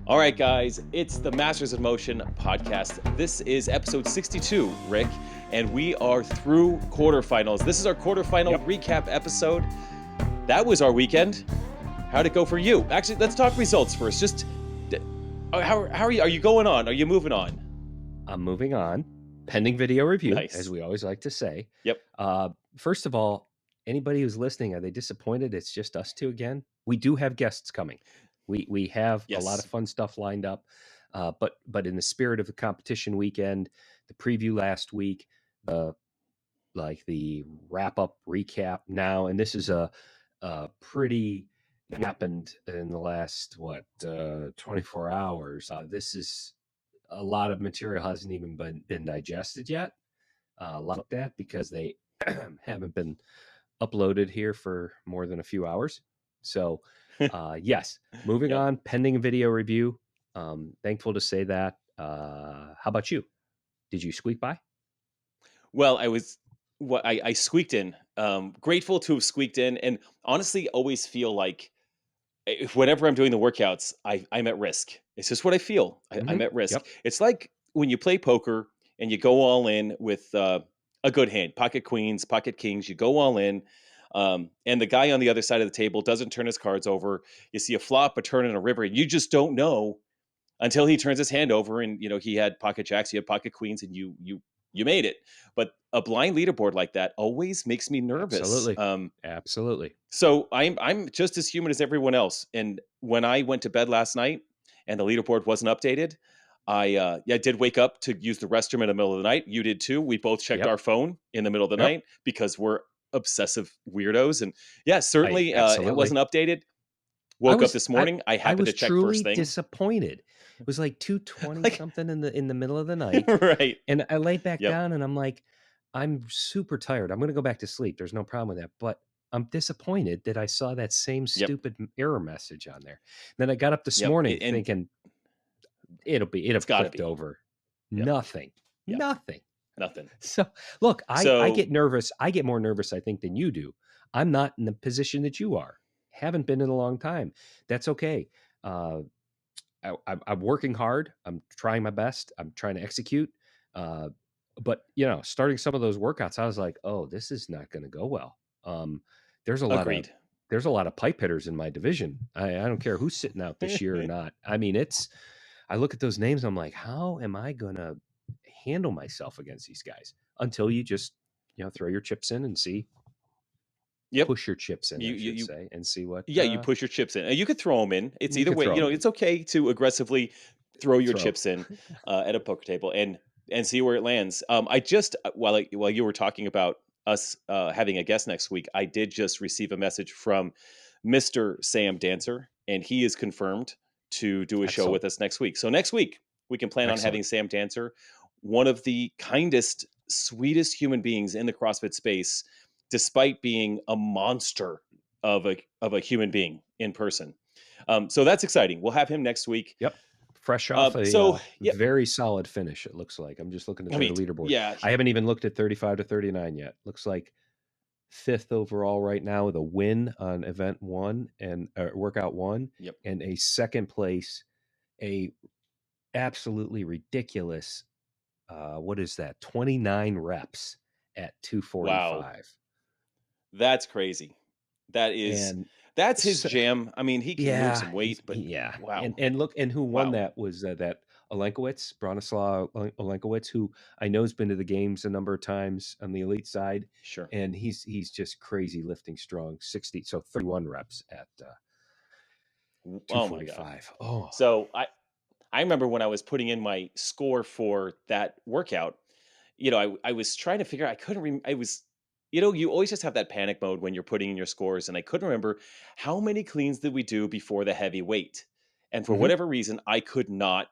All right, guys, it's the Masters of Motion podcast. This is episode 62, Rick, and we are through quarterfinals. This is our quarterfinal recap episode. That was our weekend. How'd it go for you? Actually, let's talk results first. Just how are you? Are you going on? Are you moving on? I'm moving on, pending video review, Nice. as we always like to say. Yep. First of all, anybody who's listening, are they disappointed it's just us two again? We do have guests coming. We have a lot of fun stuff lined up. But in the spirit of the competition weekend, the preview last week, the wrap up recap now, and this is a pretty happened in the last 24 hours. This is a lot of material hasn't even been digested yet. A lot of that because they haven't been uploaded here for more than a few hours. So yes, moving on, pending video review. Thankful to say that. How about you? Did you squeak by? Well, I squeaked in. Grateful to have squeaked in, and honestly, always feel like whenever I'm doing the workouts, I'm at risk. It's just what I feel. I'm at risk. Yep. It's like when you play poker and you go all in with a good hand, pocket queens, pocket kings. You go all in, and the guy on the other side of the table doesn't turn his cards over. You see a flop, a turn, and a river, and you just don't know until he turns his hand over. And he had pocket jacks, you had pocket queens, and you made it. But a blind leaderboard like that always makes me nervous. Absolutely. Absolutely. So I'm just as human as everyone else. And when I went to bed last night and the leaderboard wasn't updated, I did wake up to use the restroom in the middle of the night. You did too. We both checked our phone in the middle of the night because we're obsessive weirdos. And yeah, certainly it wasn't updated. Woke up this morning. I happened to check first thing. Disappointed. It was like 2:20 something in the middle of the night. Right. And I laid back down and I'm like, I'm super tired. I'm going to go back to sleep. There's no problem with that. But I'm disappointed that I saw that same stupid error message on there. Then I got up this morning thinking it'll flipped over. Nothing. So look, I get nervous. I get more nervous, I think, than you do. I'm not in the position that you are. Haven't been in a long time. That's okay. I'm working hard. I'm trying my best. I'm trying to execute. But starting some of those workouts, I was like, oh, this is not going to go well. There's a lot of pipe hitters in my division. I don't care who's sitting out this year or not. I mean, I look at those names. I'm like, how am I going to handle myself against these guys? Until you just, throw your chips in and see. Push your chips in, I should say, and see what. You push your chips in. You could throw them in. It's either way. It's okay to aggressively throw your chips in at a poker table and see where it lands. I just while you were talking about us having a guest next week, I did just receive a message from Mr. Sam Dancer, and he is confirmed to do a show with us next week. So next week we can plan on having Sam Dancer, one of the kindest, sweetest human beings in the CrossFit space, despite being a monster of a human being in person. So that's exciting. We'll have him next week. Yep. Fresh off very solid finish, it looks like. I'm just looking at the leaderboard. Yeah. I haven't even looked at 35 to 39 yet. Looks like 5th overall right now with a win on event 1 and workout 1. Yep. And a second place, a absolutely ridiculous, what is that? 29 reps at 245. Wow. That's crazy. That's his jam. I mean, he can move some weight, but wow. And look, and who won that was that Bronislaw Olenkowicz, who I know has been to the games a number of times on the elite side. Sure. And he's just crazy lifting strong, 31 reps at 245. Oh. So I remember when I was putting in my score for that workout, I was trying to figure out, I couldn't you always just have that panic mode when you're putting in your scores. And I couldn't remember how many cleans did we do before the heavy weight. And for whatever reason, I could not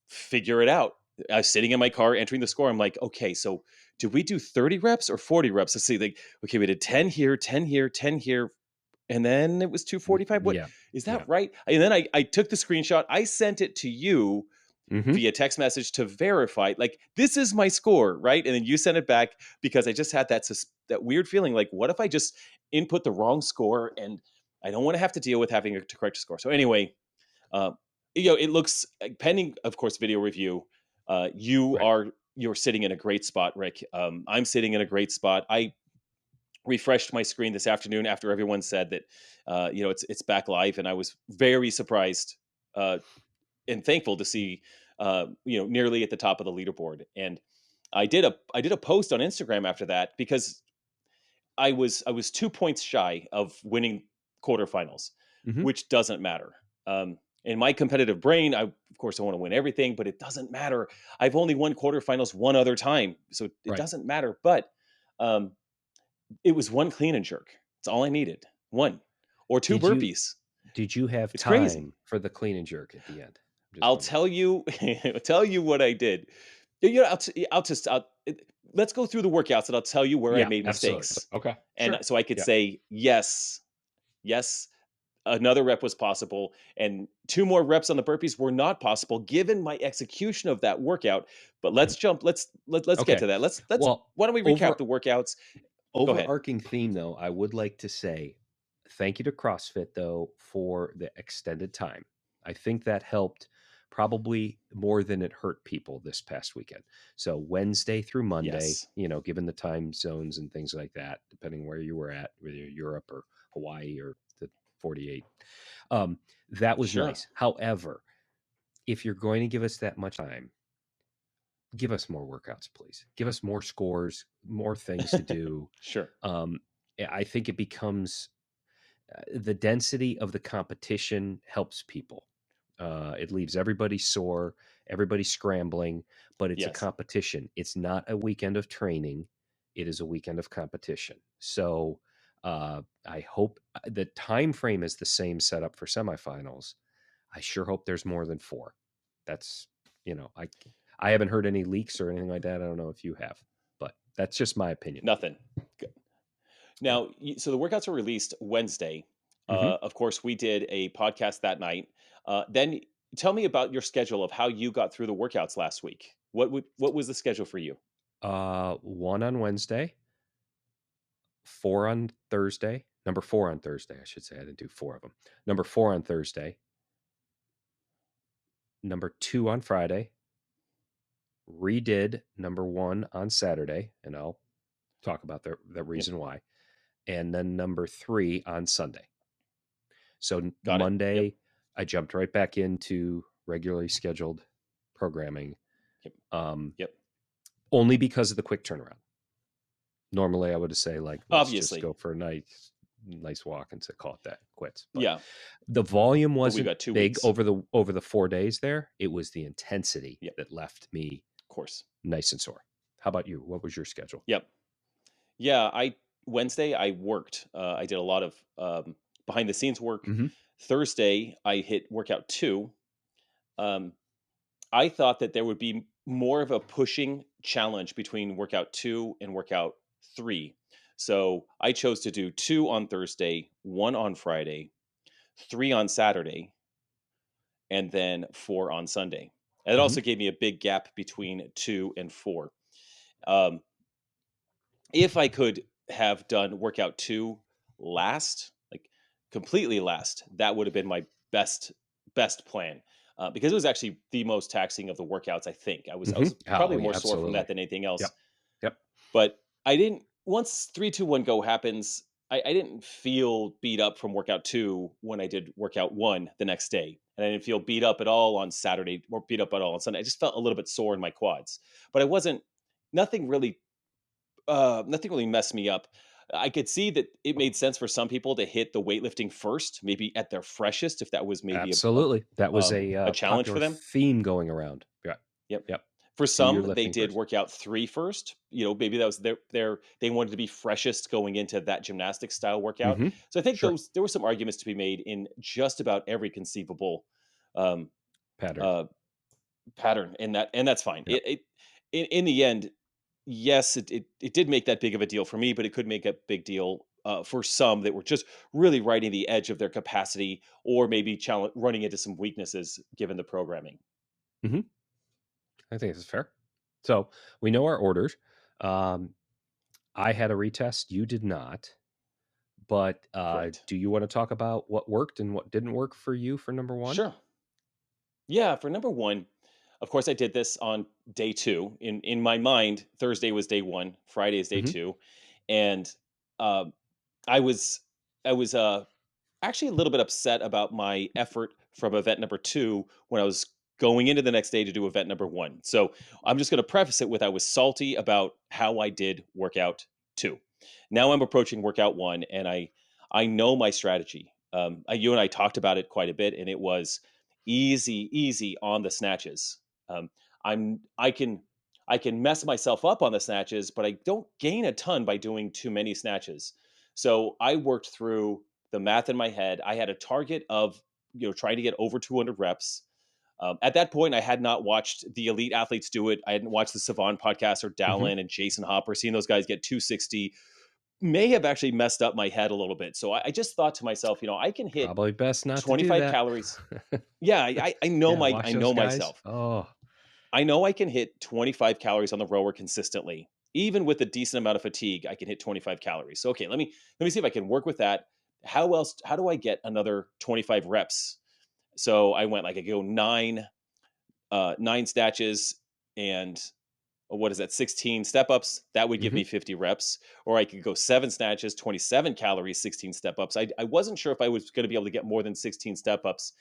figure it out. I was sitting in my car entering the score. I'm like, okay, so did we do 30 reps or 40 reps? Let's see, okay, we did 10 here, 10 here, 10 here. And then it was 245. What is that right? And then I took the screenshot. I sent it to you via text message to verify, like, this is my score, right? And then you sent it back because I just had that weird feeling, like, what if I just input the wrong score and I don't want to have to deal with having to correct a score. So anyway, it looks pending, of course, video review. Right. You're sitting in a great spot, Rick. I'm sitting in a great spot. I refreshed my screen this afternoon after everyone said that, it's back live, and I was very surprised uh, and thankful to see, nearly at the top of the leaderboard. And I did a post on Instagram after that because I was 2 points shy of winning quarterfinals, Hmm. which doesn't matter. In my competitive brain, of course I want to win everything, but it doesn't matter. I've only won quarterfinals one other time, so it Right. doesn't matter. But um, it was one clean and jerk. It's all I needed. One or two Did you burpees. did you have It's crazy. time for the clean and jerk at the end? I'm just I'll wondering. tell you. I'll tell you what I did. I'll just. Let's go through the workouts, and I'll tell you where I Yeah, made absolutely. mistakes, Okay, and sure. so I could Yeah. say yes, yes. Another rep was possible, and two more reps on the burpees were not possible given my execution of that workout. But let's jump. Let's get Okay. to that. Let's. Well, Why don't we recap over the workouts? Go ahead. overarching theme though, I would like to say thank you to CrossFit though for the extended time. I think that helped probably more than it hurt people this past weekend. So Wednesday through Monday, Yes, given the time zones and things like that, depending where you were at, whether you're Europe or Hawaii or the 48. Um, that was sure, nice. However, if you're going to give us that much time, give us more workouts, please. Give us more scores, more things to do. sure. Um, I think it becomes the density of the competition helps people. It leaves everybody sore, everybody scrambling, but it's a Yes, competition. It's not a weekend of training. It is a weekend of competition. So I hope the time frame is the same setup for semifinals. I sure hope there's more than four. That's I haven't heard any leaks or anything like that. I don't know if you have, but that's just my opinion. nothing. Yeah. Now, so the workouts were released Wednesday. Hmm. Of course, we did a podcast that night. Then tell me about your schedule of how you got through the workouts last week. What was the schedule for you? One on Wednesday, four on Thursday, number four on Thursday, I should say. I didn't do four of them. Number four on Thursday, number two on Friday, redid number one on Saturday, and I'll talk about the Yep, reason why, and then number three on Sunday. So got it. Yep, Monday, I jumped right back into regularly scheduled programming, yep, um, yep. only because of the quick turnaround. Normally, I would say like, let's just Obviously, go for a nice walk and say call it that quits. But yeah. the volume But we've wasn't got 2 weeks. big over the 4 days there. It was the intensity Yep, that left me of course. nice and sore. How about you? What was your schedule? Yep, yeah. I Wednesday I worked. I did a lot of behind the scenes work. Hmm. Thursday I hit workout two. Um, I thought that there would be more of a pushing challenge between workout two and workout three. So I chose to do two on Thursday, one on Friday, three on Saturday, and then four on Sunday. And it Hmm. also gave me a big gap between two and four. Um, if I could have done workout two last, like completely last, that would have been my best plan, because it was actually the most taxing of the workouts. I think I Hmm. was Oh probably yeah, more sore from absolutely. that than anything else. Yep. Yep. But I didn't. Once 3, 2, 1 go happens, I didn't feel beat up from workout two when I did workout one the next day, and I didn't feel beat up at all on Saturday or beat up at all on Sunday. I just felt a little bit sore in my quads, but I wasn't. Nothing really nothing really messed me up. I could see that it made sense for some people to hit the weightlifting first, maybe at their freshest, if that was maybe Absolutely. That was a a challenge for popular them. theme going around. Yeah. Yep. Yep. For Do your some, they lifting did first. work out three first. Maybe that was they wanted to be freshest going into that gymnastics style workout. Hmm. So I think Sure. there were some arguments to be made in just about every conceivable um, Pattern. uh, pattern, and that's fine. Yep. In the end, yes, it did make that big of a deal for me, but it could make a big deal for some that were just really riding the edge of their capacity, or maybe running into some weaknesses given the programming. Hmm. I think this is fair. So we know our orders. Um, I had a retest. You did not. But Correct. do you want to talk about what worked and what didn't work for you for number one? Sure. Yeah, for number one, of course, I did this on day two. In my mind, Thursday was day one, Friday is day Hmm. two, and uh, I was I was actually a little bit upset about my effort from event number two when I was going into the next day to do event number one. So I'm just going to preface it with I was salty about how I did workout two. Now I'm approaching workout one, and I know my strategy. You and I talked about it quite a bit, and it was easy on the snatches. Um, I can mess myself up on the snatches, but I don't gain a ton by doing too many snatches. So I worked through the math in my head. I had a target of trying to get over 200 reps. At that point, I had not watched the elite athletes do it. I hadn't watched the Savon podcast or Hmm. Dallin and Jason Hopper. Seeing those guys get 260 may have actually messed up my head a little bit. So I just thought to myself, I can hit Probably best not to do 25 that. calories. Yeah, I know Yeah, watch I those know guys. myself. Oh, I know I can hit 25 calories on the rower consistently. Even with a decent amount of fatigue, I can hit 25 calories. So okay, let me see if I can work with that. How do I get another 25 reps? So I went like I go nine snatches and what is that, 16 step ups? That would give hmm. me 50 reps. Or I could go seven snatches, 27 calories, 16 step ups. I wasn't sure if I was going to be able to get more than 16 step ups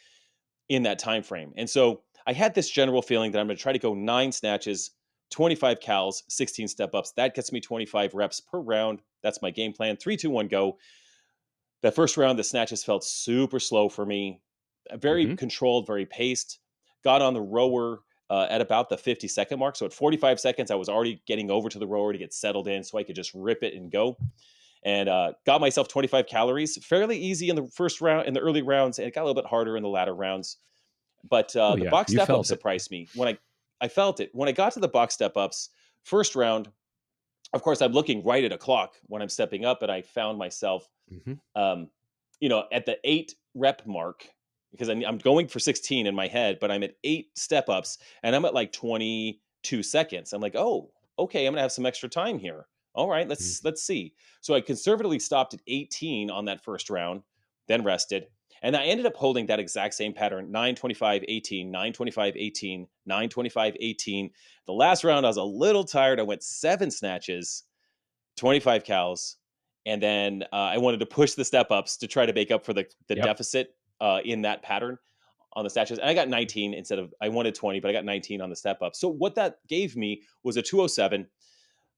in that time frame. And so I had this general feeling that I'm going to try to go nine snatches, 25 cals, 16 step ups. That gets me 25 reps per round. That's my game plan. Three, two, one, go. That first round, the snatches felt super slow for me, very Hmm. controlled, very paced. Got on the rower at about the 50-second mark. So at 45 seconds, I was already getting over to the rower to get settled in so I could just rip it and go. And got myself 25 calories, fairly easy in the first round, in the early rounds, and it got a little bit harder in the latter rounds. But Oh the yeah, box you step up felt it. surprised me when I felt it when I got to the box step ups. First round, of course, I'm looking right at a clock when I'm stepping up, and I found myself Hmm. um, at the 8 rep mark because I'm going for 16 in my head, but I'm at 8 step ups and I'm at like 22 seconds. I'm like, oh, okay, I'm gonna have some extra time here. All right, let's see. So I conservatively stopped at 18 on that first round, then rested. And I ended up holding that exact same pattern 925, 18, 925, 18, 925, 18. The last round, I was a little tired. I went seven snatches 25 cals, and then I wanted to push the step ups to try to make up for the Yep. deficit in that pattern on the snatches. And I got 19 instead of I wanted 20, but I got 19 on the step up. So what that gave me was a 207.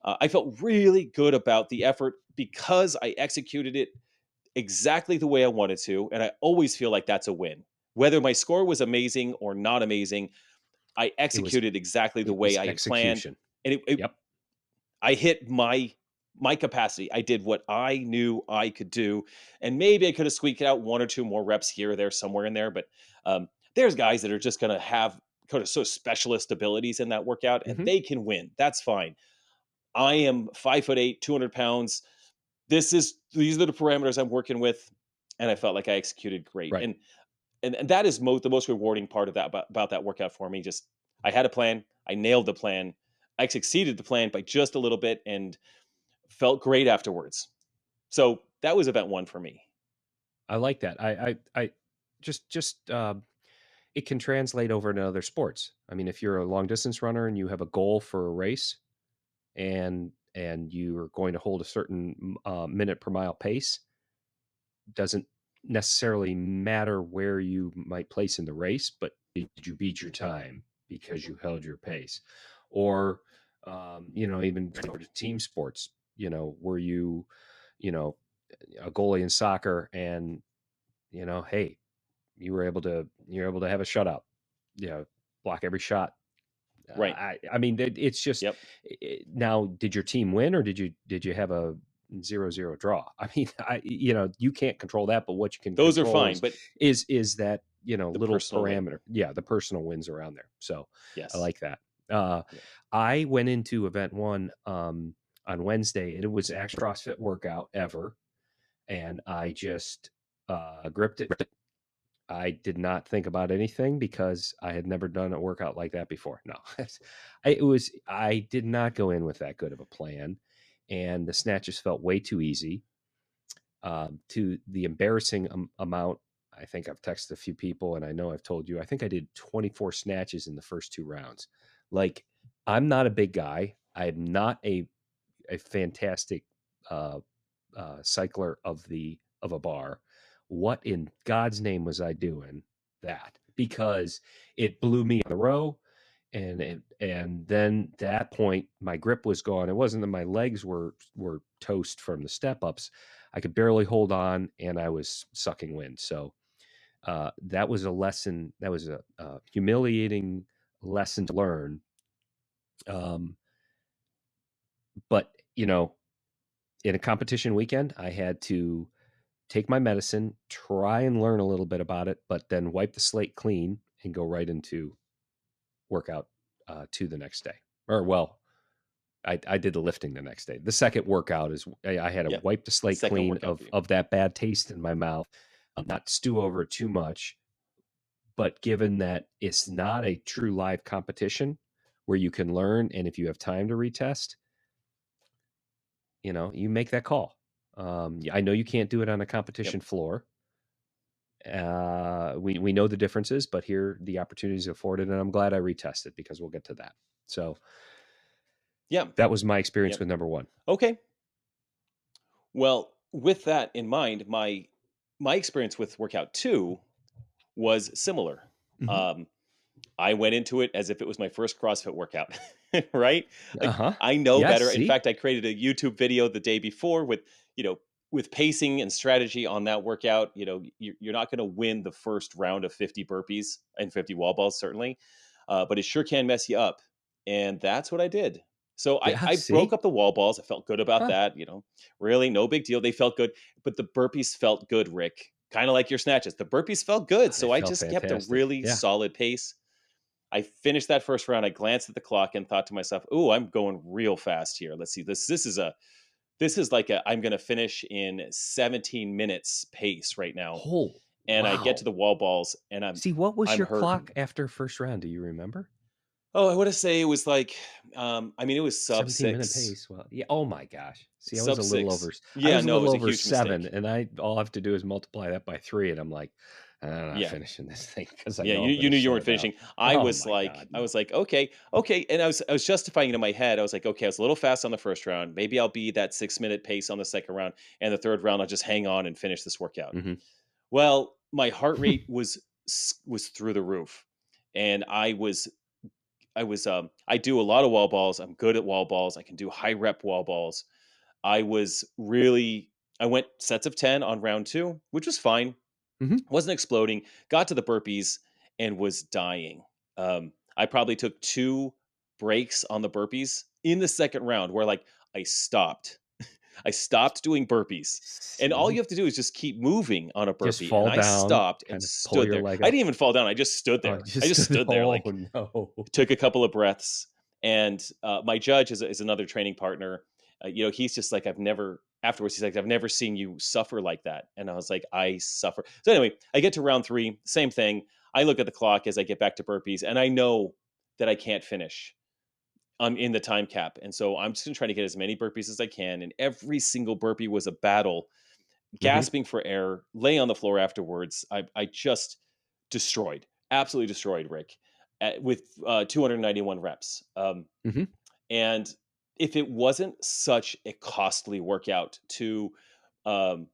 I felt really good about the effort because I executed it exactly the way I wanted to, and I always feel like that's a win. Whether my score was amazing or not amazing, I It was executed exactly the it way was I had planned, execution. and Yep. I hit my capacity. I did what I knew I could do, and maybe I could have squeaked out one or two more reps here or there, somewhere in there. But there's guys that are just going to have kind of so specialist abilities in that workout, and Hmm. they can win. That's fine. I am 5'8", 200 pounds. These are the parameters I'm working with, and I felt like I executed great. Right. And that is the most rewarding part of that about that workout for me. Just I had a plan, I nailed the plan, I succeeded the plan by just a little bit, and felt great afterwards. So that was event one for me. I like that. I just it can translate over into other sports. I mean, if you're a long distance runner and you have a goal for a race and you're going to hold a certain minute per mile pace, doesn't necessarily matter where you might place in the race, but did you beat your time because you held your pace? Or, even sort of team sports, were you know, a goalie in soccer and, hey, you were able to have a shutout, block every shot. Right. I mean, it's just Yep. now. Did your team win, or did you have a 0-0 draw? I mean, you can't control that, but what you can Those are control fine, is but is that the little personal win. parameter. Yeah, the personal wins around there. So I Yes. like that. Uh, Yep. I went into event one on Wednesday, and it was actually CrossFit workout ever, and I just gripped it. I did not think about anything because I had never done a workout like that before. No, I did not go in with that good of a plan, and the snatches felt way too easy. To the embarrassing amount, I think I've texted a few people, and I know I've told you, I think I did 24 snatches in the first 2 rounds. Like, I'm not a big guy. I'm not a fantastic uh, cycler of a bar. What in God's name was I doing that? Because it blew me on the row, and then at that point my grip was gone. It wasn't that my legs were toast from the step ups. I could barely hold on, and I was sucking wind. So that was a lesson. That was a humiliating lesson to learn. Um, but in a competition weekend, I had to take my medicine, try and learn a little bit about it, but then wipe the slate clean and go right into workout 2 the next day. Or well, I did the lifting the next day. The second workout is I had to Yeah. wipe the slate Second clean workout for you. of that bad taste in my mouth, not stew over it too much. But given that it's not a true live competition where you can learn, and if you have time to retest, you make that call. I know you can't do it on a Yep. competition floor. We know the differences, but here the opportunities afforded, and I'm glad I retested because we'll get to that. So Yeah. that was my experience Yep. with number one. Okay. Well, with that in mind, my experience with workout 2 was similar. Hmm. Um, I went into it as if it was my first CrossFit workout, right? Uh Like huh. I know Yes. better. In See. fact, I created a YouTube video the day before you know, with pacing and strategy on that workout. You're not going to win the first round of 50 burpees and 50 wall balls, certainly, but it sure can mess you up. And that's what I did. So Yeah. I broke See. up the wall balls. I felt good about Huh. that. Really no big deal. They felt good, but the burpees felt good, Rick. Kind of like your snatches. The burpees felt good. They So I felt just kept a fantastic. really Yeah. solid pace. I finished that first round. I glanced at the clock and thought to myself, "Ooh, I'm going real fast here. Let's see. This is like I'm going to finish in 17 minutes pace right now." Oh, And I get to wow. the wall balls and I'm See, what was I'm your hurting. clock after first round? Do you remember? Oh, I want to say it was like I mean it was sub 17-minute 6. pace. Well, yeah. Oh my gosh. See, Sub I 6. was a No, it little was a over huge 7, mistake. and I all I have to do is multiply that by 3, and I'm like, I'm not Yeah. finishing this thing because I Yeah, know you I'm you gonna knew you shut weren't it down. finishing. Oh my god, I was no. like, okay, okay, and I was justifying it in my head. I was like, okay, I was a little fast on the first round. Maybe I'll be that 6 minute pace on the second round, and the third round I'll just hang on and finish this workout. Mhm. Well, my heart rate was through the roof, and I do a lot of wall balls. I'm good at wall balls. I can do high rep wall balls. I was really I went sets of 10 on round 2, which was fine. Mhm. Wasn't exploding, got to the burpees and was dying. I probably took 2 breaks on the burpees in the second round where like I stopped. I stopped doing burpees. And all you See? have to do is just keep moving on a Just burpee. And fall I down, stopped and kinda pull stood your there. leg I up. didn't even fall down. I just stood Oh, there. I just just stood there oh, like no. took a couple of breaths. And my judge is another training partner. He's just like, afterwards, he's like, I've never seen you suffer like that. And I was like, I suffer. So anyway, I get to round 3, same thing. I look at the clock as I get back to burpees, and I know that I can't finish. I'm in the time cap. And so I'm just going to try to get as many burpees as I can. And every single burpee was a battle, Mhm. gasping for air, lay on the floor afterwards. I just absolutely destroyed Rick with 291 reps. Mhm. And if it wasn't such a costly workout to, um,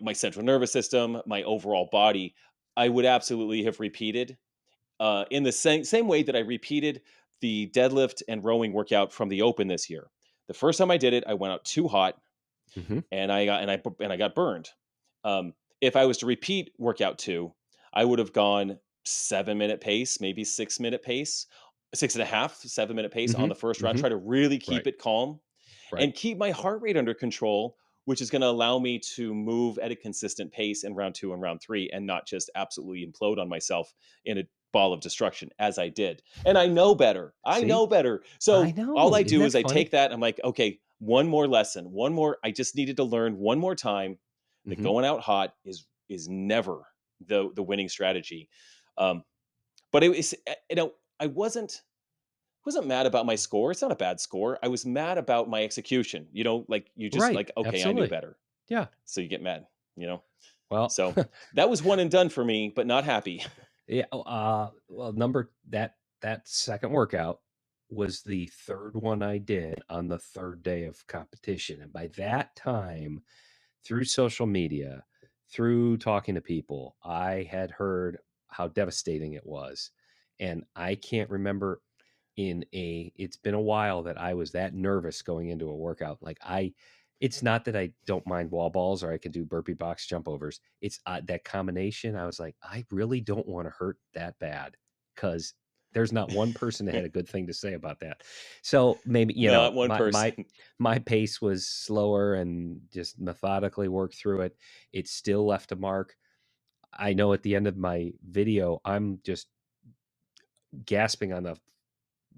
my central nervous system, my overall body, I would absolutely have repeated in the same way that I repeated the deadlift and rowing workout from the Open this year. The first time I did it, I went out too hot Mhm. and I got burned. If I was to repeat workout 2, I would have gone 7 minute pace, maybe 6 minute pace, 6.5, 7 minute pace on Mhm. the first round. Mhm. Try to really keep Right. it calm Right. and keep my heart rate under control, which is going to allow me to move at a consistent pace in round 2 and round 3 and not just absolutely implode on myself in a ball of destruction as I did. And I know better. I See? know better. I So all know. I Isn't do that is I funny? take that. I'm like, okay, one more lesson, one more. I just needed to learn one more time that Mhm. going out hot is never the winning strategy. Um, but it was, I wasn't mad about my score. It's not a bad score. I was mad about my execution. Like you just Right. like, okay, I knew Absolutely. better. Yeah. So you get mad, you know? Well, So that was one and done for me, but not happy. yeah, well, that second workout was the 3rd one I did on the 3rd day of competition, and by that time, through social media, through talking to people, I had heard how devastating it was, and I can't remember it's been a while that I was that nervous going into a workout. Like it's not that I don't mind wall balls or I can do burpee box jump overs. It's that combination. I was like, I really don't want to hurt that bad because there's not one person that had a good thing to say about that. So maybe, Not one my person. my pace was slower and just methodically worked through it. It still left a mark. I know at the end of my video, I'm just gasping on the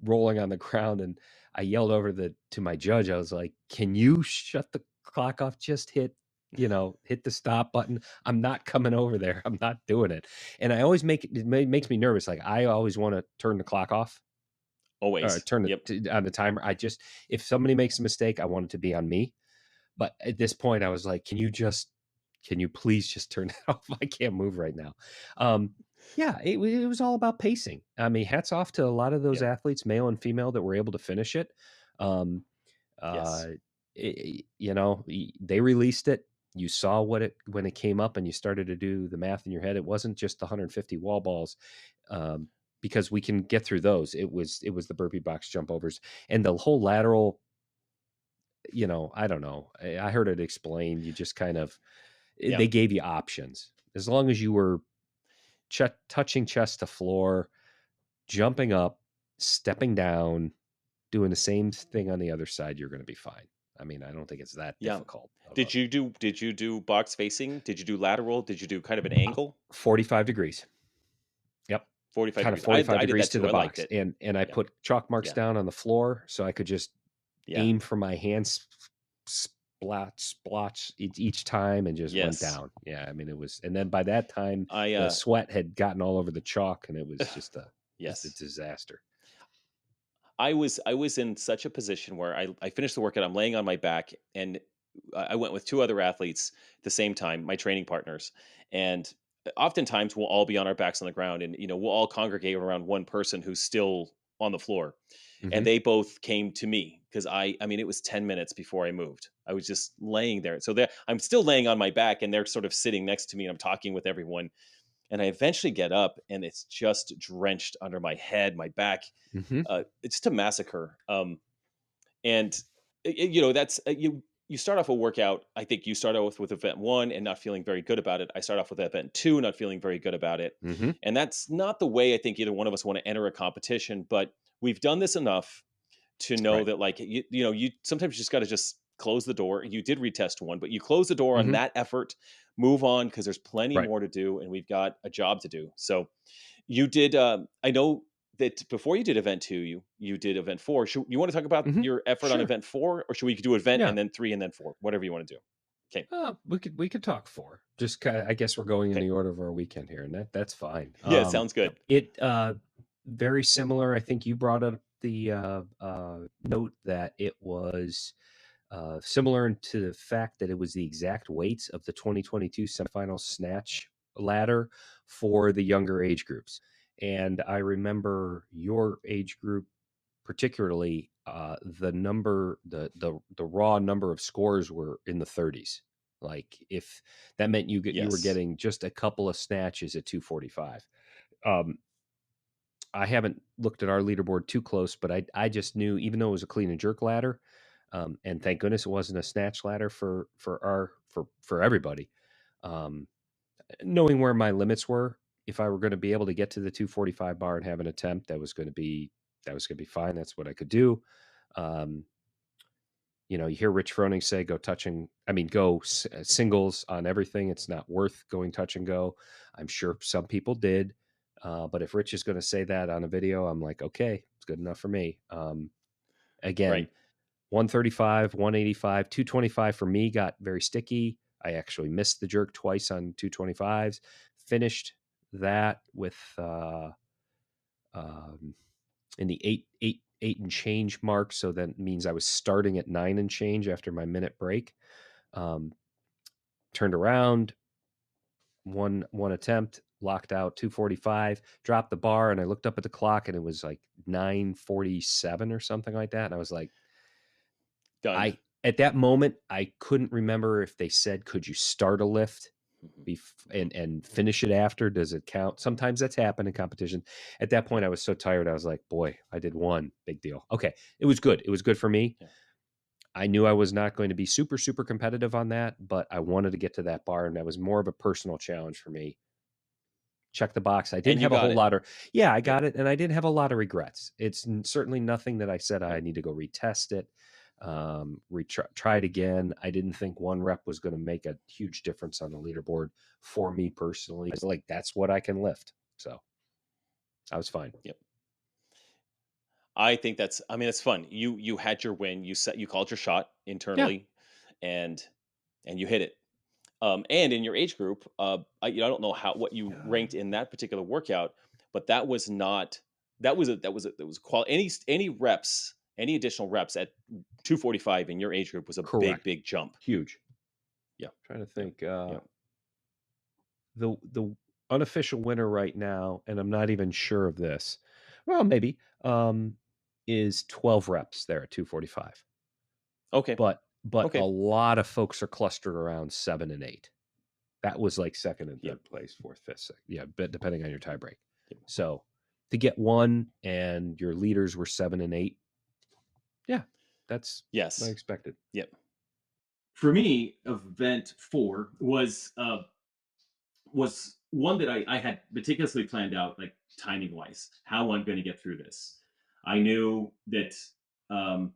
rolling on the ground, and I yelled over to my judge. I was like, "Can you shut the clock off? Just hit the stop button. I'm not coming over there. I'm not doing it." And I always makes me nervous. Like I always want to turn the clock off or Always. turn it Yep. on the timer. If somebody makes a mistake, I want it to be on me. But at this point, I was like, can you please just turn it off? I can't move right now. Um, yeah, it was all about pacing. I mean, hats off to a lot of those Yep. athletes, male and female, that were able to finish it. Um, uh, Yes. they released it. You saw when it came up, and you started to do the math in your head. It wasn't just the 150 wall balls, um, because we can get through those. It was the burpee box jump overs and the whole lateral. I don't know. I heard it explained. You just kind of Yeah. they gave you options as long as you were touching chest to floor, jumping up, stepping down, doing the same thing on the other side. You're going to be fine. I mean, I don't think it's that Yeah. difficult of a Did you do box facing? Did you do lateral? Did you do kind of an angle? 45 degrees. Yep. 45 Kind of degrees. I 45 I did degrees that to too. the I liked box. it. And I Yeah. put chalk marks Yeah. down on the floor so I could just Yeah. aim for my hands splotch each time and just went Yes. down. Yeah, I mean it was, and then by that time I the sweat had gotten all over the chalk and it was just a yes. disaster. I was in such a position where I finished the workout. I'm laying on my back, and I went with two other athletes at the same time, my training partners, and oftentimes we'll all be on our backs on the ground, and we'll all congregate around one person who's still on the floor, and Hmm. they both came to me because I mean it was 10 minutes before I moved. I was just laying there, so I'm still laying on my back, and they're sort of sitting next to me, and I'm talking with everyone, and I eventually get up, and it's just drenched under my head, my back, Hmm. it's just a massacre. And that's you start off a workout. I think you start off with event one and not feeling very good about it. I start off with event two, not feeling very good about it, Hmm. and that's not the way I think either one of us want to enter a competition. But we've done this enough to know Right. that, like, you sometimes just got to just close the door. You did retest one, but you close the door on Hmm. that effort, move on, because there's plenty Right. more to do, and we've got a job to do. So you did. I know that before you did event two, you did event four. Should you want to talk about Hmm. your effort on Sure. event four, or should we do event Yeah. and then three and then four, whatever you want to do? Okay. We could talk four. Just kind of, I guess we're going in Okay. the order of our weekend here, and that's fine. Yeah, sounds good. It very similar. I think you brought up the note that it was similar to the fact that it was the exact weights of the 2022 semifinal snatch ladder for the younger age groups. And I remember your age group particularly, the raw number of scores were in the 30s. Like if that meant you were Yes. getting just a couple of snatches at 245. Um, I haven't looked at our leaderboard too close, but I just knew, even though it was a clean and jerk ladder, and thank goodness it wasn't a snatch ladder for everybody. Um, Knowing where my limits were, if I were going to be able to get to the 245 bar and have an attempt, that was going to be fine. That's what I could do. Um, you hear Rich Froning say, go singles on everything. It's not worth going touch and go. I'm sure some people did. But if Rich is going to say that on a video, I'm like, okay, it's good enough for me. Again, Right. 135, 185, 225 for me got very sticky. I actually missed the jerk twice on 225s. Finished that with um, in the eight and change mark. So that means I was starting at 9 and change after my minute break. Um, Turned around, one attempt, locked out 245, dropped the bar, and I looked up at the clock and it was like 9:47 or something like that. And I was like, Done. at that moment, I couldn't remember if they said, could you start a lift and finish it after? Does it count? Sometimes that's happened in competition. At that point, I was so tired. I was like, boy, I did one. Big deal. Okay. It was good. It was good for me. Yeah. I knew I was not going to be super, super competitive on that, but I wanted to get to that bar, and that was more of a personal challenge for me. Check the box. I And didn't you have a got whole it. lot of, I Yep. got it. And I didn't have a lot of regrets. It's certainly nothing that I said I Yep. need to go retest it, try it again. I didn't think one rep was going to make a huge difference on the leaderboard for me personally. I was like, that's what I can lift. So I was fine. Yep. I think it's fun. You had your win. You called your shot Yeah. internally, and you hit it. And in your age group, I don't know what you ranked in that particular workout, but that was not that was qual any reps, any additional reps at 245 in your age group was a Correct. big jump. Huge. Yeah. Trying to Yeah. think, Yeah. the unofficial winner right now, and I'm not even sure of this. Well, maybe, is 12 reps there at 245. Okay. But a Okay. lot of folks are clustered around 7 and 8. That was like second and Yep. third place, fourth, fifth, sixth. Yeah, but depending on your tie break. Yep. So to get one and your leaders were 7 and 8, yeah, that's what I Yes. expected. Yep. For me, event 4 was one that I had meticulously planned out, like timing wise, how I'm going to get through this. I knew that um,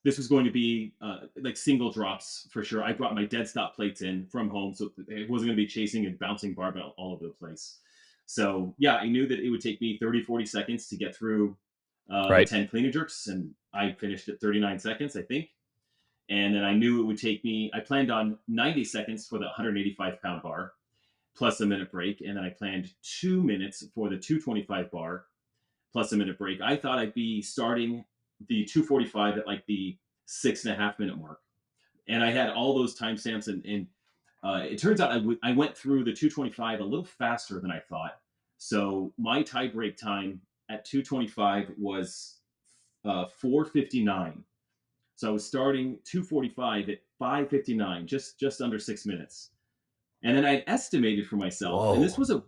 this was going to be like single drops for sure. I brought my dead stop plates in from home, so it wasn't going to be chasing and bouncing barbell all over the place. So yeah, I knew that it would take me 30, 40 seconds to get through the Right. 10 clean and jerks, and I finished at 39 seconds, I think. And then I knew it would take me, I planned on 90 seconds for the 185-pound bar plus a minute break. And then I planned 2 minutes for the 225 bar plus a minute break. I thought I'd be starting the 245 at like the 6.5 minute mark. And I had all those timestamps, and it turns out I went through the 225 a little faster than I thought. So my tie break time at 225 was 4:59. So I was starting 245 at 5:59, just under 6 minutes. And then I estimated for myself, and Whoa. this was a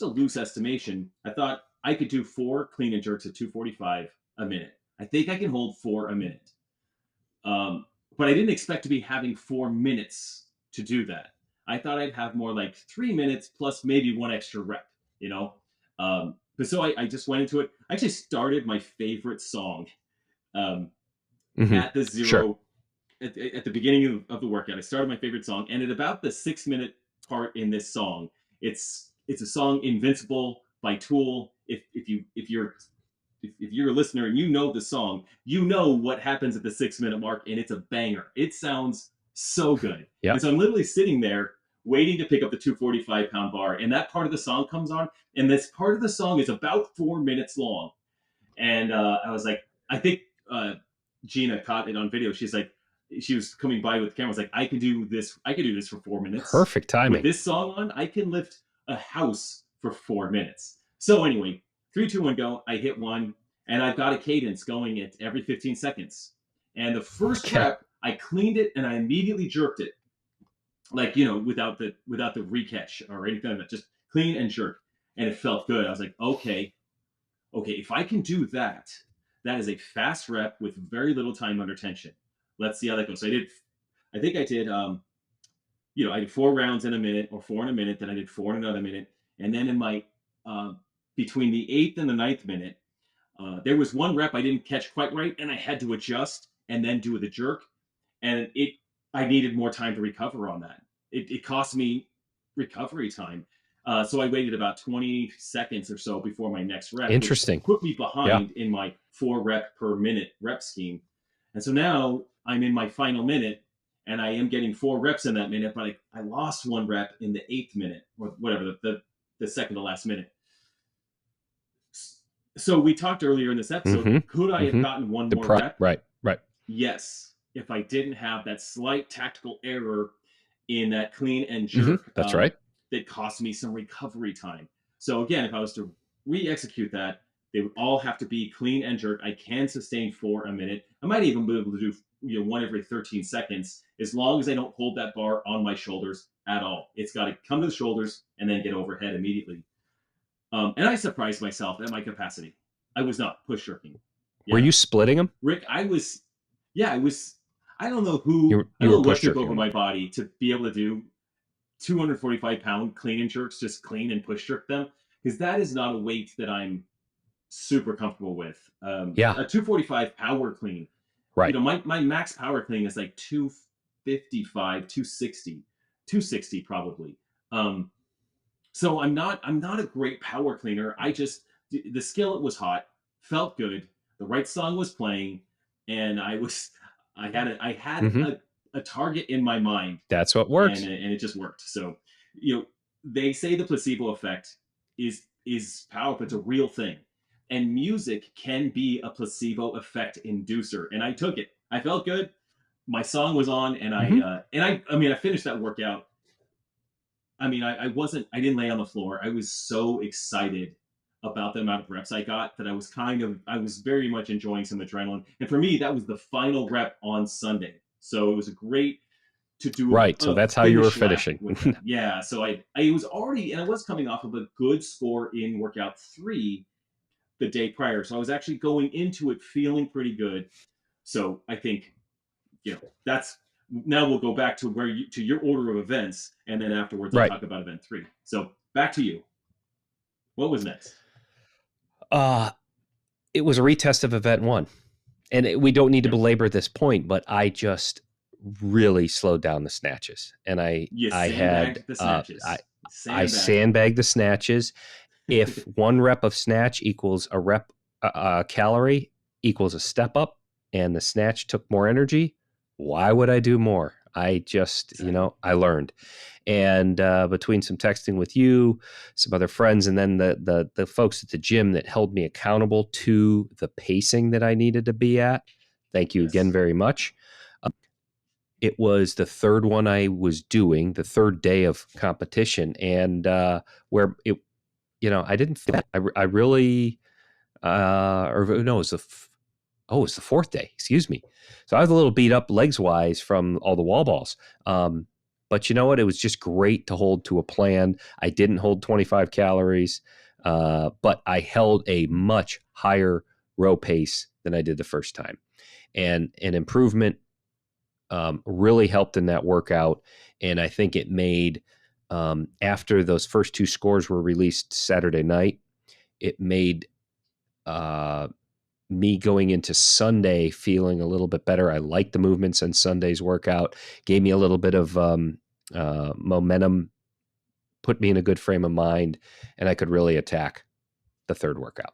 loose estimation. I thought I could do 4 clean and jerks at 245 a minute. I think I can hold 4 a minute. But I didn't expect to be having 4 minutes to do that. I thought I'd have more like 3 minutes plus maybe one extra rep, you know? But so I just went into it. I actually started my favorite song um, Mm-hmm. at the Sure. zero at the beginning of the workout. I started my favorite song, and at about the 6 minute part in this song, it's a song "Invincible" by Tool. If you're a listener and you know the song, you know what happens at the 6 minute mark, and it's a banger. It sounds so good, and Yep. so I'm literally sitting there waiting to pick up the 245-pound bar, and that part of the song comes on, and this part of the song is about 4 minutes long, and I was like, I think Gina caught it on video. She's like, she was coming by with the camera. I was like, I can do this. I can do this for 4 minutes Perfect with timing. this song on. I can lift a house for 4 minutes. So anyway, 3, 2, 1, go. I hit one, and I've got a cadence going at every 15 seconds. And the first Okay. rep, I cleaned it and I immediately jerked it, like without the recatch or anything like that. Just clean and jerk, and it felt good. I was like, okay, if I can do that, that is a fast rep with very little time under tension. Let's see how that goes. So I think I did, I did 4 rounds in a minute or 4 in a minute. Then I did 4 in another minute. And then in my, uh, between the 8th and the 9th minute, there was one rep I didn't catch quite right, and I had to adjust and then do the jerk. And I needed more time to recover on that. It cost me recovery time. So I waited about 20 seconds or so before my next rep, which Interesting. put me Yeah. behind in my 4 rep per minute rep scheme. And so now I'm in my final minute, and I am getting 4 reps in that minute, but I lost one rep in the 8th minute or whatever, the second to last minute. So we talked earlier in this episode, could I have Mm-hmm. gotten one more rep? Right. Yes, if I didn't have that slight tactical error in that clean and jerk. That's right. that cost me some recovery time. So again, if I was to re-execute that, they would all have to be clean and jerk. I can sustain for a minute. I might even be able to do one every 13 seconds, as long as I don't hold that bar on my shoulders at all. It's got to come to the shoulders and then get overhead immediately. And I surprised myself at my capacity. I was not push jerking. Were Yeah, you splitting them? Rick, I was. Yeah, I was. I don't know who. I You don't were know what push took jerking over them. my body to be able to do 245-pound clean and jerks, just clean and push jerk them, because that is not a weight that I'm super comfortable with. Yeah. A 245 power clean. Right. My max power clean is like 255, 260, 260 probably. Um, so I'm not a great power cleaner. I just the skillet was hot, felt good, the right song was playing, and I had Hmm. a target in my mind, That's what and works. and it just worked. So, they say the placebo effect is powerful. It's a real thing, and music can be a placebo effect inducer. And I took it. I felt good. My song was on, and Hmm. I finished that workout. I didn't lay on the floor. I was so excited about the amount of reps I got that I was very much enjoying some adrenaline. And for me, that was the final rep on Sunday. So it was a great to do Right. So a that's how you were finish lap finishing. with that. Yeah. So I was already, and I was coming off of a good score in workout 3 the day prior. So I was actually going into it feeling pretty good. So I think, that's now we'll go back to to your order of events, and then afterwards I'll Right. talk about event 3. So back to you. What was next? Uh, it was a retest of event one. And we don't need to Yep. belabor this point, but I just really slowed down the snatches. And You I had, sandbagged the I, snatches. I Sandbagged them. sandbagged the snatches. If one rep of snatch equals a rep, calorie equals a step up, and the snatch took more energy, why would I do more? I just, Exactly. I learned. And between some texting with you, some other friends, and then the folks at the gym that held me accountable to the pacing that I needed to be at, thank you again Yes. very much. It was the third one I was doing, the third day of competition, and where it, I didn't feel that. I really, or no, it was it's the fourth day. Excuse me. So I was a little beat up legs wise from all the wall balls. But you know what? It was just great to hold to a plan. I didn't hold 25 calories, but I held a much higher row pace than I did the first time. And an improvement really helped in that workout. And I think it made, after those first two scores were released Saturday night, it made uh, me going into Sunday feeling a little bit better. I liked the movements in Sunday's workout, gave me a little bit of momentum, put me in a good frame of mind, and I could really attack the third workout.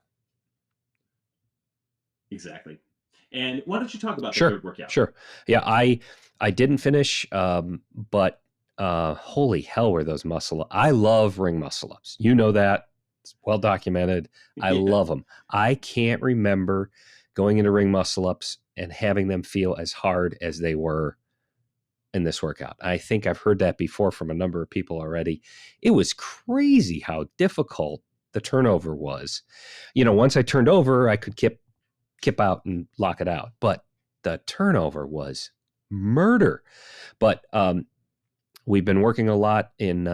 Exactly. And why don't you talk about the Sure, third workout? sure. Yeah, I didn't finish, but holy hell were those muscle. I love ring muscle ups. You know that. It's well documented. I Yeah. love them. I can't remember going into ring muscle ups and having them feel as hard as they were in this workout. I think I've heard that before from a number of people already. It was crazy how difficult the turnover was. Once I turned over, I could kip out and lock it out. But the turnover was murder. But we've been working a lot in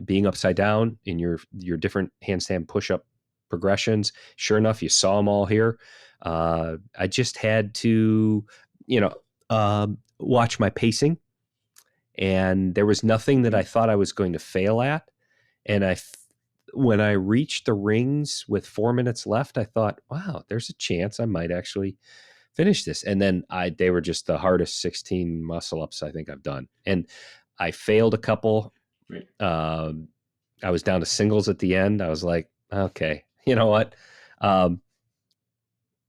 being upside down in your different handstand push-up progressions. Sure enough, you saw them all here. I just had to, watch my pacing, and there was nothing that I Mm-hmm. thought I was going to fail at. And when I reached the rings with 4 minutes left, I thought, wow, there's a chance I might actually finish this. And then they were just the hardest 16 muscle ups I think I've done. And I failed a couple. Right. Um, I was down to singles at the end. I was like, okay, you know what? Um,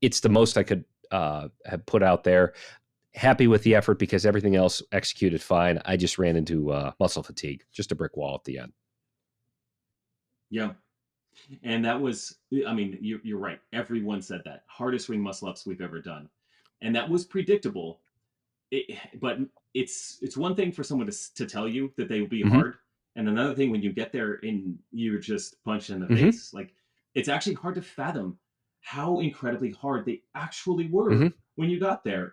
it's the most I could have put out there. Happy with the effort because everything else executed fine. I just ran into muscle fatigue, just a brick wall at the end. Yeah. And that was, I mean, you're right. Everyone said that. Hardest ring muscle ups we've ever done. And that was predictable. But it's one thing for someone to tell you that they will be Mm-hmm. hard, And another thing, when you get there and you're just punched in the Mhm. face, like it's actually hard to fathom how incredibly hard they actually were Mhm. when you got there.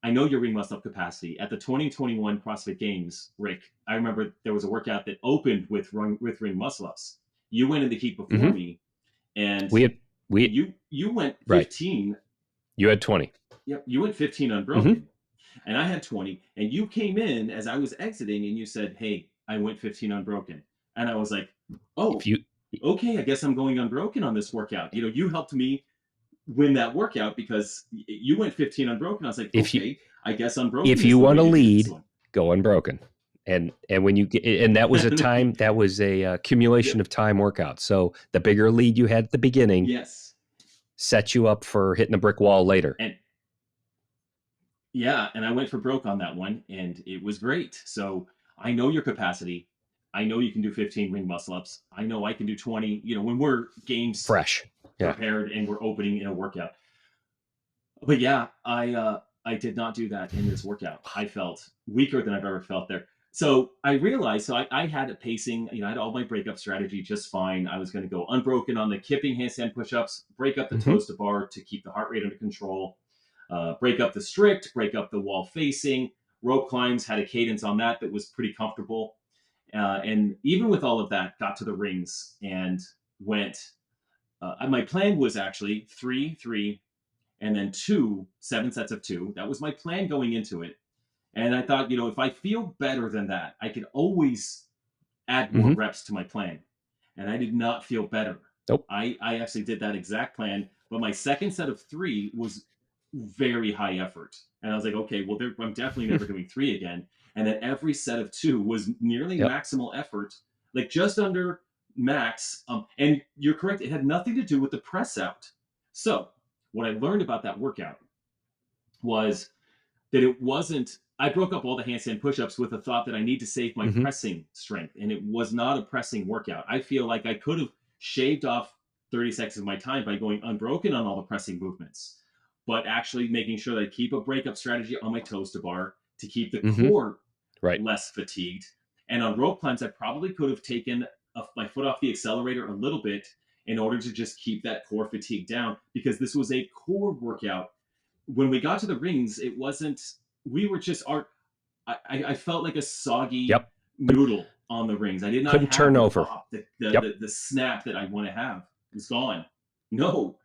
I know your ring muscle up capacity at the 2021 CrossFit Games, Rick. I remember there was a workout that opened with ring muscle ups. You went in the heat before Mhm. me, and We had we you went right. 15. You had 20. Yep, you went 15 Mhm. unbroken, and I had 20. And you came in as I was exiting, and you said, "Hey, I went 15 unbroken," and I was like, If "Oh, you okay. I guess I'm going unbroken on this workout." You helped me win that workout because you went 15 unbroken. I was like, if you "Okay, I guess unbroken if is you the want way to to do this lead, one." go unbroken. And when you get, and that was a time, that was a accumulation Yep. of time workout. So the bigger lead you had at the beginning Yes. set you up for hitting the brick wall later. And yeah, and I went for broke on that one, and it was great. So I know your capacity. I know you can do 15 ring muscle ups. I know I can do 20. When we're games Fresh. Yeah. prepared and we're opening in a workout. But yeah, I did not do that in this workout. I felt weaker than I've ever felt there. So I realized, I had a pacing, I had all my breakup strategy just fine. I was going to go unbroken on the kipping handstand push-ups, break up the Mm-hmm. toes to bar to keep the heart rate under control, break up the strict, break up the wall facing, rope climbs, had a cadence on that was pretty comfortable. And even with all of that, got to the rings and went. My plan was actually 3, 3, and then 7 sets of 2. That was my plan going into it. And I thought, if I feel better than that, I could always add more Mm-hmm. reps to my plan. And I did not feel better. Nope. I actually did that exact plan, but my second set of 3 was very high effort. And I was like, okay, well, I'm definitely never doing 3 again. And then every set of 2 was nearly Yep. maximal effort, like just under max. And you're correct, it had nothing to do with the press out. So, what I learned about that workout was that it wasn't. I broke up all the handstand push-ups with the thought that I need to save my Mm-hmm. pressing strength, and it was not a pressing workout. I feel like I could have shaved off 30 seconds of my time by going unbroken on all the pressing movements, but actually making sure that I keep a breakup strategy on my toes to bar to keep the Mm-hmm. core Right. less fatigued. And on rope climbs, I probably could have taken my foot off the accelerator a little bit in order to just keep that core fatigue down, because this was a core workout. When we got to the rings, it wasn't. We were just our. I felt like a soggy Yep. noodle on the rings. I did not Couldn't have turn the over. pop, Yep. the snap that I want to have. It was gone. No,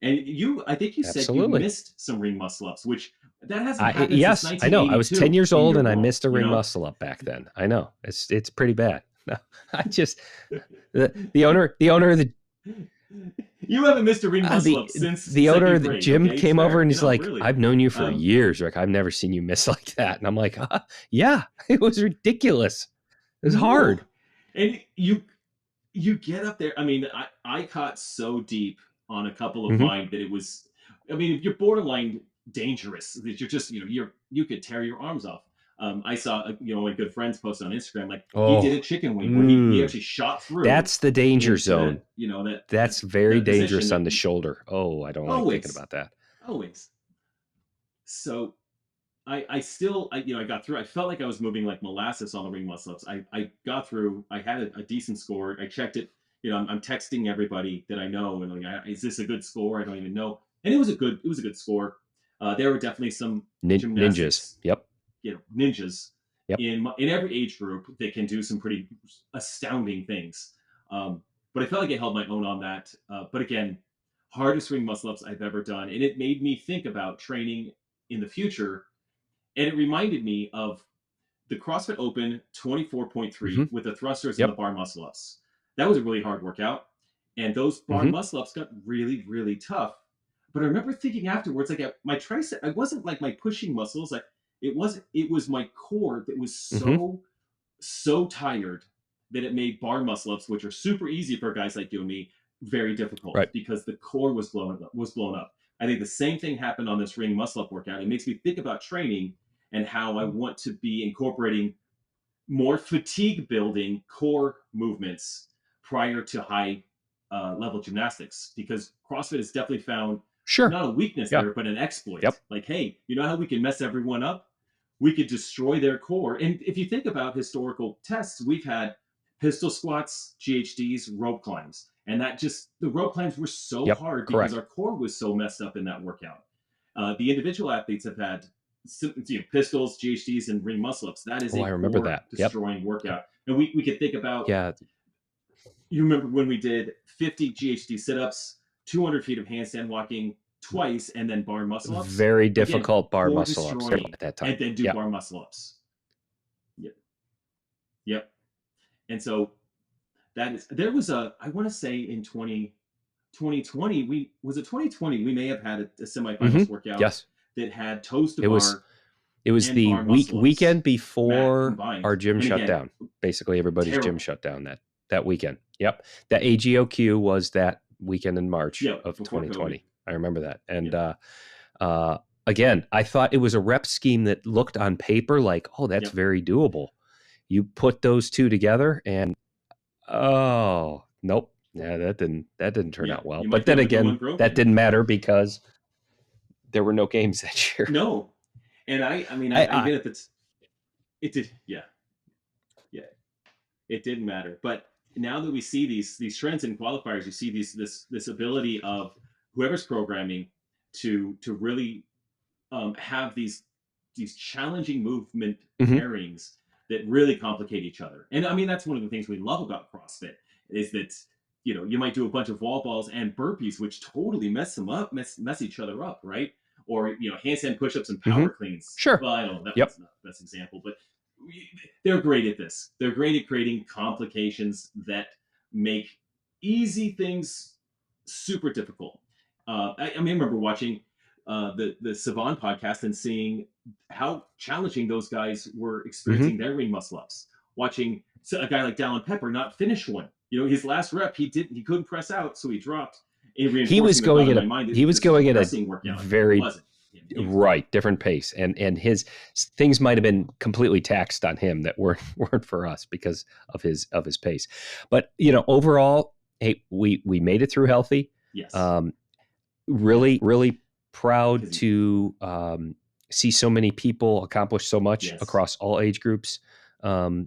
and I think you said you Absolutely. missed some ring muscle ups, which that hasn't happened since Yes, I know. I was 10 1982 years in old your and I world. missed a ring muscle up back then. I know. It's pretty bad. No, I just the owner of the You haven't missed a ring muscle the up since the owner second of the grade. gym Okay, it's came over fair. and he's No, like, really. "I've known you for years, Rick. I've never seen you miss like that." And I'm like, "Yeah, it was ridiculous. It was No, hard." and you get up there. I mean, I caught so deep on a couple of Hmm. mine that it was. I mean, you're borderline dangerous. That you're just you could tear your arms off. I saw my good friends post on Instagram, like he did a Oh, chicken wing where he actually shot through that's the danger into zone. that That's very position dangerous that on the shoulder. Oh, I don't like thinking always about that. always. So I still I got through. I felt like I was moving like molasses on the ring muscle ups. I got through. I had a decent score. I checked it. I'm texting everybody that I know and like, is this a good score? I don't even know. And it was a good score. There were definitely some Ninjas. gymnastics, Yep. ninjas Yep. in every age group that can do some pretty astounding things. But I felt like I held my own on that. But again, hardest ring muscle ups I've ever done, and it made me think about training in the future, and it reminded me of the CrossFit Open Hmm. 24.3 with the thrusters and the Yep. bar muscle ups. That was a really hard workout. And those bar Hmm. muscle ups got really, really tough. But I remember thinking afterwards, like my tricep, I wasn't like my pushing muscles, like it was my core that was Hmm. so tired that it made bar muscle ups, which are super easy for guys like you and me, very difficult Right. because the core was blown up. I think the same thing happened on this ring muscle up workout. It makes me think about training and how I want to be incorporating more fatigue building core movements prior to high level gymnastics, because CrossFit has definitely found Sure. not a weakness Yeah. there, but an exploit. Yep. Like, hey, you know how we can mess everyone up? we could destroy their core. And if you think about historical tests, we've had pistol squats, GHDs, rope climbs. And that just, the rope climbs were so Yep. hard because Correct. our core was so messed up in that workout. The individual athletes have had pistols, GHDs, and ring muscle ups. That is Oh, a I remember core that. Yep. destroying workout. And we could think about, Yeah. you remember when we did 50 GHD sit ups, 200 feet of handstand walking twice, and then bar muscle ups? Very Again, difficult bar core muscle ups destroying, at that time. and then do Yep. bar muscle ups. Yep. Yep. And so that is, there was a, I want to say in 2020, was it 2020? We may have had a semifinals workout Yes. that had toes to It was bar it was and the bar muscle ups, weekend mat before combined. our gym And shut again, down. Basically, everybody's gym terrible. shut down that weekend. Yep. That AGOQ was that weekend in March Yeah, of before COVID. 2020. I remember that. And Yep. again, I thought it was a rep scheme that looked on paper like, oh, that's Yep. very doable. You put those two together and oh, nope. Yeah, that didn't turn Yeah. out well. You might But be then able to do again, that unbroken. didn't matter because there were no games that year. No. And I mean, I I get it. It did. Yeah. Yeah. It didn't matter. But now that we see these trends in qualifiers, you see this ability of whoever's programming to really have these challenging movement mhm. pairings that really complicate each other. And I mean, that's one of the things we love about CrossFit is that you might do a bunch of wall balls and burpees, which totally mess them up, mess each other up, right? Or handstand push-ups and power Mhm. cleans. Sure. Well, I don't know, that Yep. one's not the best example, but they're great at this. They're great at creating complications that make easy things super difficult. I mean, I remember watching the Savan podcast and seeing how challenging those guys were Mhm. experiencing their ring muscle ups. Watching a guy like Dallin Pepper not finish one. His last rep he couldn't press out, so he dropped. And He was reinforcing the thought going in at my a mind he that was this was a going at a pressing workout. It very wasn't. He was great. right, different pace. And his things might have been completely taxed on him that weren't for us because of his pace. But, overall, hey, we made it through healthy. Yes. Um, Yeah. really, really proud Because to see so many people accomplish so much yes. across all age groups.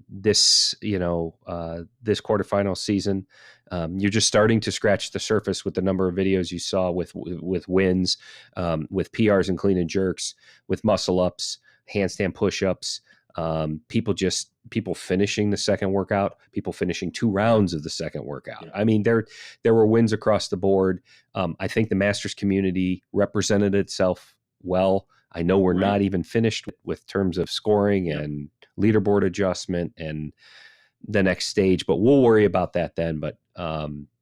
This this quarterfinal season, you're just starting to scratch the surface with the number of videos you saw with wins, with PRs and clean and jerks, with muscle ups, handstand push ups. People finishing the second workout, people finishing 2 rounds of the second workout. Yeah. I mean, there were wins across the board. I think the Masters community represented itself well. I know we're Right. not even finished with terms of scoring Yep. and leaderboard adjustment and the next stage, but we'll worry about that then. But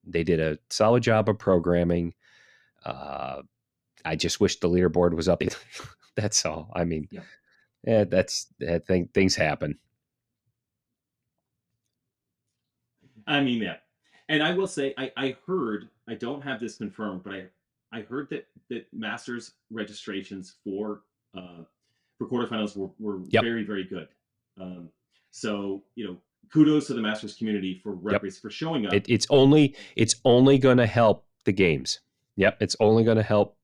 they did a solid job of programming. I just wish the leaderboard was up. That's all. I mean, Yep. things happen. I mean, yeah. And I will say, I heard, I don't have this confirmed, but I heard that Masters registrations for quarterfinals were Yep. very, very good. Um, so, kudos to the Masters community Yep. for showing up. It's only going to help the games. Yep. It's only going to help,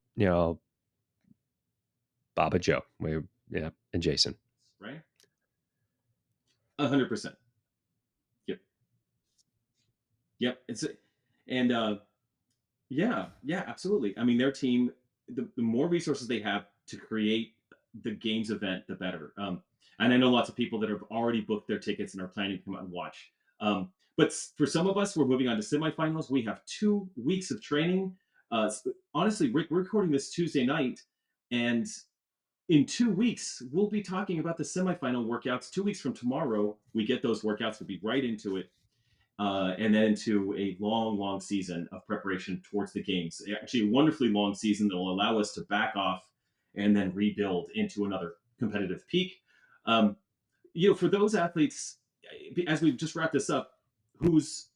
Baba Joe, and Jason. Right? 100%. Yep. Yep. And yeah, yeah, absolutely. I mean, their team, the more resources they have to create the games event, the better. And I know lots of people that have already booked their tickets and are planning to come out and watch. But for some of us, we're moving on to semifinals. We have 2 weeks of training. Honestly, Rick, we're recording this Tuesday night, and in 2 weeks, we'll be talking about the semifinal workouts. 2 weeks from tomorrow, we get those workouts. We'll be right into it and then into a long, long season of preparation towards the games. Actually, a wonderfully long season that will allow us to back off and then rebuild into another competitive peak. Um, for those athletes, as we've just wrapped this up, whose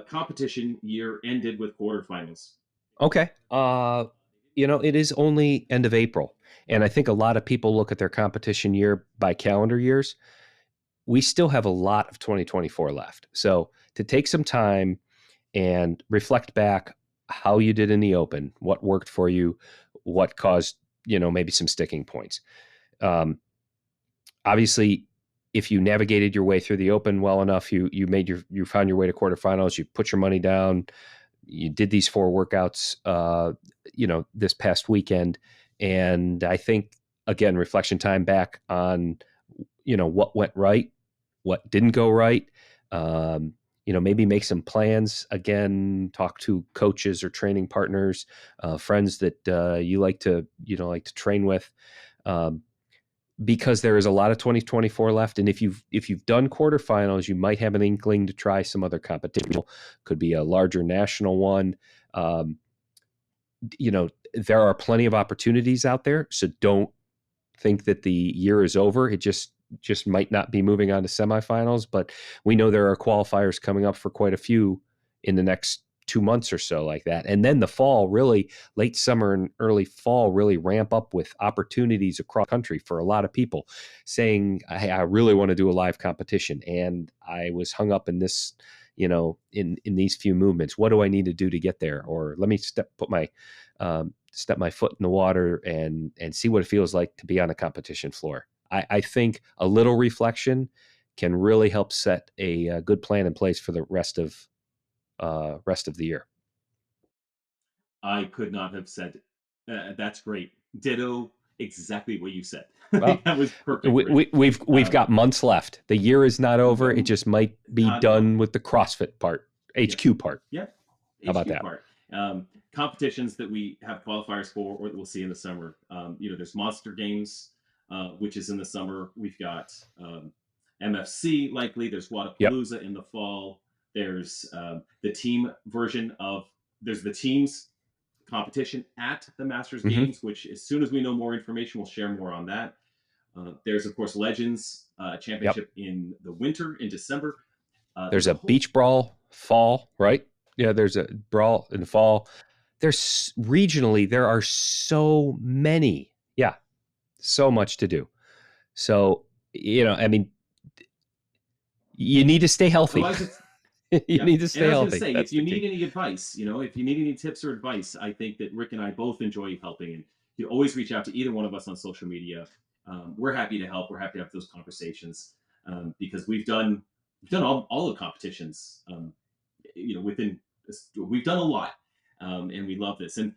competition year ended with quarterfinals? Okay. It is only end of April. And I think a lot of people look at their competition year by calendar years. We still have a lot of 2024 left. So to take some time and reflect back how you did in the open, what worked for you, what caused, maybe some sticking points. Um, obviously, if you navigated your way through the Open well enough, you found your way to quarterfinals, you put your money down, you did these 4 workouts, this past weekend. And I think, again, reflection time back on, what went right, what didn't go right. Maybe make some plans again, talk to coaches or training partners, friends that you like to train with. Because there is a lot of 2024 left. And if you've done quarterfinals, you might have an inkling to try some other competition. Could be a larger national one. There are plenty of opportunities out there. So don't think that the year is over. It just might not be moving on to semifinals, but we know there are qualifiers coming up for quite a few in the next 2 months or so, like that. And then the fall, really late summer and early fall, really ramp up with opportunities across the country for a lot of people saying, hey, I really want to do a live competition. And I was hung up in this, in these few movements. What do I need to do to get there? Or let me step my foot in the water and see what it feels like to be on a competition floor. I think a little reflection can really help set a good plan in place for the rest of the year. I could not have said that's great. Ditto exactly what you said. Well, that was perfect. We've got months left. The year is not over. It just might be done with the CrossFit part, HQ part. Yeah. How about that? Part. Competitions that we have qualifiers for, or that we'll see in the summer. There's Monster Games, which is in the summer. We've got MFC likely. There's Wodapalooza in the fall. There's the team version there's the teams competition at the Masters Games, which as soon as we know more information, we'll share more on that. There's, of course, Legends Championship in the winter, in December. There's a beach brawl fall, right? Yeah, there's a brawl in the fall. There's regionally, there are so many. Yeah, so much to do. So, you need to stay healthy. You need to stay healthy. Say, if you need any advice, if you need any tips or advice, I think that Rick and I both enjoy helping. And you always reach out to either one of us on social media. We're happy to help. We're happy to have those conversations because we've done all the competitions. We've done a lot, and we love this. And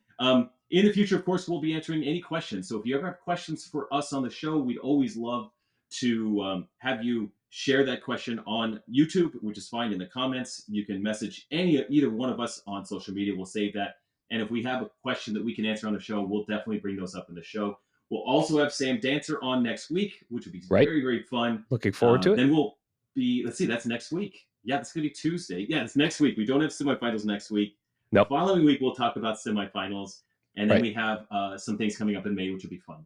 in the future, of course, we'll be answering any questions. So if you ever have questions for us on the show, we'd always love to have you share that question on YouTube, which is fine in the comments. You can message either one of us on social media. We'll save that. And if we have a question that we can answer on the show, we'll definitely bring those up in the show. We'll also have Sam Dancer on next week, which will be very, very fun. Looking forward to it. Then we'll be, let's see, that's next week. Yeah, it's going to be Tuesday. Yeah, it's next week. We don't have semifinals next week. Nope. The following week, we'll talk about semifinals. And then we have some things coming up in May, which will be fun.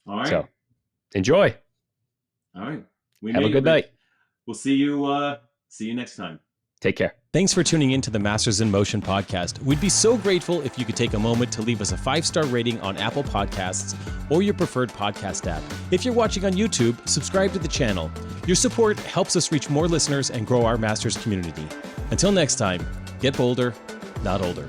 All right. So, enjoy. All right. Have a good night. We'll see you next time. Take care. Thanks for tuning in to the Masters in Motion podcast. We'd be so grateful if you could take a moment to leave us a 5-star rating on Apple Podcasts or your preferred podcast app. If you're watching on YouTube, subscribe to the channel. Your support helps us reach more listeners and grow our Masters community. Until next time, get bolder, not older.